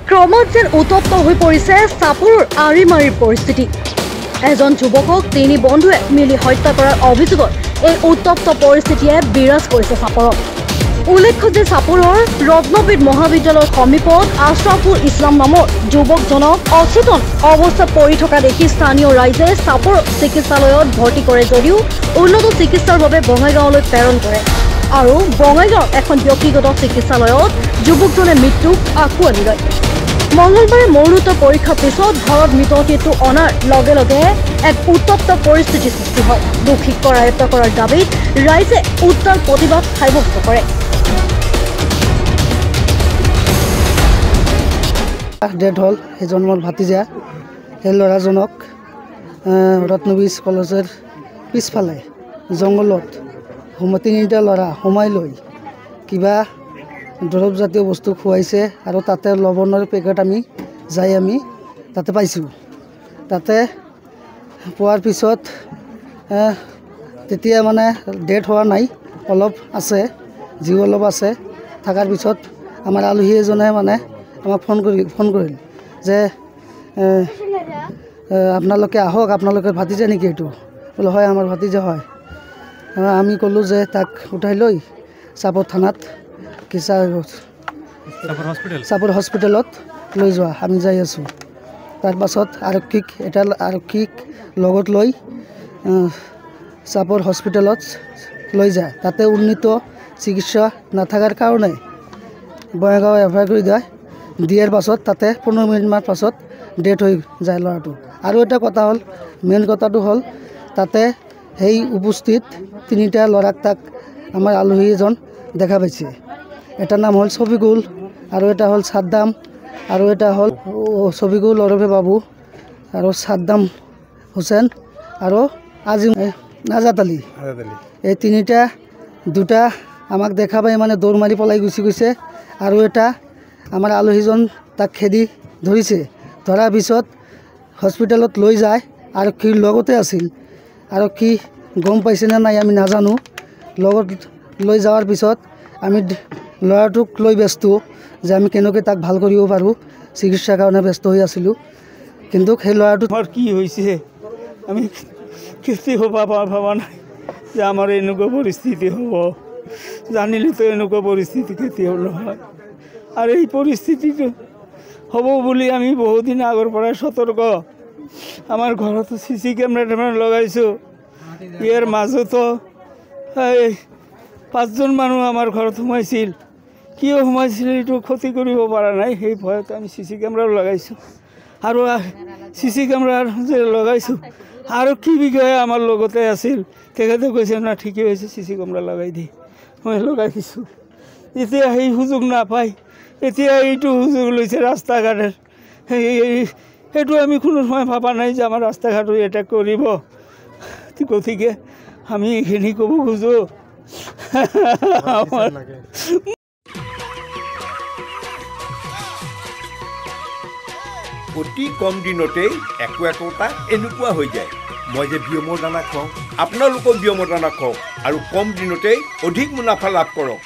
ক্ৰমত যেন উত্তপ্ত হৈ পৰিছে চাপৰৰ আৰিমাৰীৰ পৰিস্থিতি। এজন যুৱকক তিনি বন্ধুৱে মিলি হত্যা কৰাৰ অভিযোগত এই উত্তপ্ত পৰিস্থিতিয়ে বিৰাজ কৰিছে চাপৰত। উল্লেখ্য যে চাপৰৰ ৰত্নপীঠ মহাবিদ্যালয়ৰ সমীপত আশ্ৰাফুল ইছলাম নামৰ যুৱকজনক অচেতন অৱস্থাত পৰি থকা দেখি স্থানীয় ৰাইজে চাপৰ চিকিৎসালয়ত ভৰ্তি কৰে যদিও উন্নত চিকিৎসাৰ বাবে বঙাইগাঁৱলৈ প্ৰেৰণ কৰে আৰু বঙাইগাঁৱৰ এখন ব্যক্তিগত চিকিৎসালয়ত যুৱকজনে মৃত্যুক আঁকোৱালি লয়। মঙলবাৰে মৰণোত্তৰ পৰীক্ষাৰ পিছত ঘৰত মৃতদেহটো অনাৰ লগে লগে এক উত্তপ্ত পৰিস্থিতিৰ সৃষ্টি হয়। দোষীক কৰায়ত্ব কৰাৰ দাবীত ৰাইজে উত্তাল প্ৰতিবাদ সাব্যস্ত কৰে। ডেথ হ'ল সেইজন মোৰ ভাতিজা। সেই ল'ৰাজনক ৰত্নবীজ কলেজৰ পিছফালে জংঘলত তিনিটা ল'ৰা সোমাই লৈ কিবা দৰৱজাতীয় বস্তু খুৱাইছে আৰু তাতে লৱণৰ পেকেট আমি তাতে পাইছোঁ। তাতে পোৱাৰ পিছত তেতিয়া মানে ডেথ হোৱা নাই, অলপ আছে, জীৱ অলপ আছে। থকাৰ পিছত আমাৰ আলহী এজনে মানে আমাক ফোন কৰিল যে আপোনালোকে আহক, আপোনালোকে ভাতিজা নেকি? এইটো বোলে হয়, আমাৰ ভাতিজা হয়। আমি ক'লোঁ যে তাক উঠাই লৈ চাপৰ থানাত চাপৰ হস্পিটেলত লৈ যোৱা। আমি যাই আছোঁ। তাৰপাছত আৰক্ষীক লগত লৈ চাপৰ হস্পিটেলত লৈ যায়। তাতে উন্নত চিকিৎসা নাথাকাৰ কাৰণে বঙাইগাঁও এফআইআৰ কৰি দিয়াৰ পাছত তাতে 15 মিনিটমান পাছত ডেথ হৈ যায় ল'ৰাটো। আৰু এটা কথা হ'ল, মেইন কথাটো হ'ল তাতে সেই উপস্থিত তিনিটা ল'ৰাক তাক আমাৰ আলহী এজন দেখা পাইছে। এটাৰ নাম হ'ল ছবিকুল, আৰু এটা হ'ল সাদ্দাম, আৰু এটা হ'ল ছবিকুল ওৰফে বাবু, আৰু সাদ্দাম হুছেইন, আৰু আজি নাজাত আলী। এই দুটা আমাক দেখা পাই মানে দৌৰ মাৰি পলাই গুচি গৈছে। আৰু এটা আমাৰ আলহীজন তাক খেদি ধৰিছে। ধৰাৰ পিছত হস্পিটেলত লৈ যায়, আৰক্ষীৰ লগতে আছিল। আৰক্ষী গম পাইছে নে নাই আমি নাজানো। লগত লৈ যোৱাৰ পিছত আমি ল'ৰাটোক লৈ ব্যস্ত যে আমি কেনেকৈ তাক ভাল কৰিব পাৰোঁ, চিকিৎসাৰ কাৰণে ব্যস্ত হৈ আছিলোঁ। কিন্তু সেই ল'ৰাটো কি হৈছে আমি কেতিয়াও ভবা নাই যে আমাৰ এনেকুৱা পৰিস্থিতি হ'ব। জানিলেতো এনেকুৱা পৰিস্থিতি কেতিয়াও নহয়। আৰু এই পৰিস্থিতিটো হ'ব বুলি আমি বহুদিন আগৰ পৰাই সতৰ্ক। আমাৰ ঘৰতো CC কেমেৰা লগাইছোঁ। ইয়াৰ মাজতো 5জন মানুহ আমাৰ ঘৰত সোমাইছিল। কিয় সোমাইছিল এইটো ক্ষতি কৰিব পৰা নাই, সেই ভয়ত আমি CC কেমেৰা লগাইছোঁ। আৰু CC কেমেৰা যে লগাইছোঁ, আৰু কি বিষয়ে আমাৰ লগতে আছিল, তেখেতে কৈছে না ঠিকেই হৈছে, CC কেমেৰা লগাই দি। মই লগাই দিছোঁ। এতিয়া সেই সুযোগ নাপায়, এতিয়া এইটো সুযোগ লৈছে ৰাস্তা ঘাটে। সেইটো আমি কোনো সময় ভবা নাই যে আমাৰ ৰাস্তা ঘাটো এটেক কৰিব। গতিকে আমি এইখিনি ক'ব খোজোঁ। অতি কম দিনতেই একোটা এনেকুৱা হৈ যায়। মই যে বিয়মৰ দানা খাওঁ, আপোনালোকেও বিয়মৰ দানা খাওক আৰু কম দিনতেই অধিক মুনাফা লাভ কৰক।